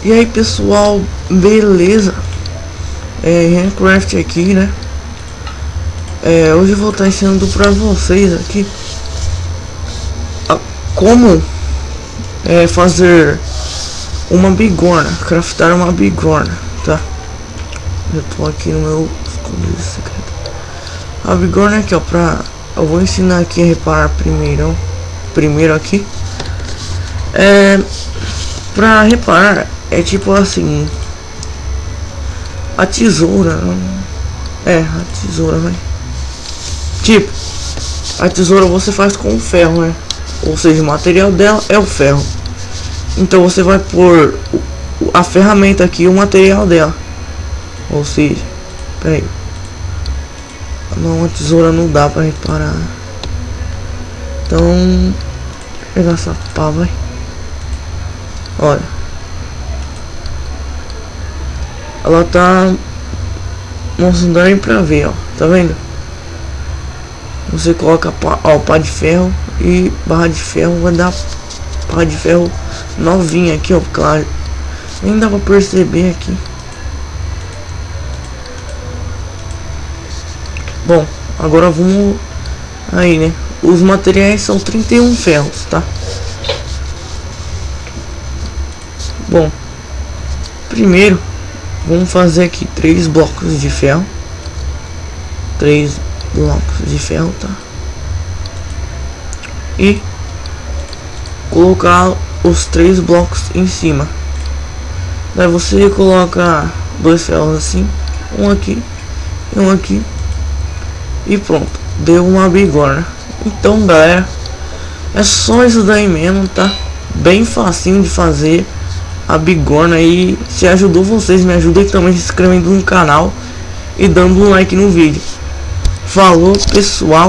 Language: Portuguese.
E aí pessoal, beleza? Minecraft aqui, né? Hoje eu vou estar ensinando pra vocês aqui como fazer uma bigorna, craftar uma bigorna, tá? Eu tô aqui no meu esconderijo secreto. A bigorna aqui, ó, eu vou ensinar aqui a reparar primeiro aqui. Pra reparar é tipo assim, a tesoura, a tesoura, vai. Tipo, a tesoura você faz com o ferro, né? Ou seja, o material dela é o ferro. Então você vai pôr a ferramenta aqui, o material dela. Ou seja, peraí. Não, a tesoura não dá pra reparar. Então, vou pegar essa pá, vai. Olha, ela tá mostrando aí pra ver, ó. Tá vendo? Você coloca pá de ferro e barra de ferro, vai dar pá de ferro novinha aqui, ó. Claro, nem dá pra perceber aqui. Bom, agora vamos aí, né? Os materiais são 31 ferros, tá? Bom, primeiro vamos fazer aqui 3 blocos de ferro. 3 blocos de ferro, tá? E colocar os 3 blocos em cima. Daí você coloca 2 ferros assim, um aqui e um aqui, e pronto, deu uma bigorna. Então galera, é só isso daí mesmo, tá? Bem facinho de fazer a bigorna. aí. Se ajudou vocês, me ajudem também se inscrevendo no canal e dando um like no vídeo. Falou pessoal.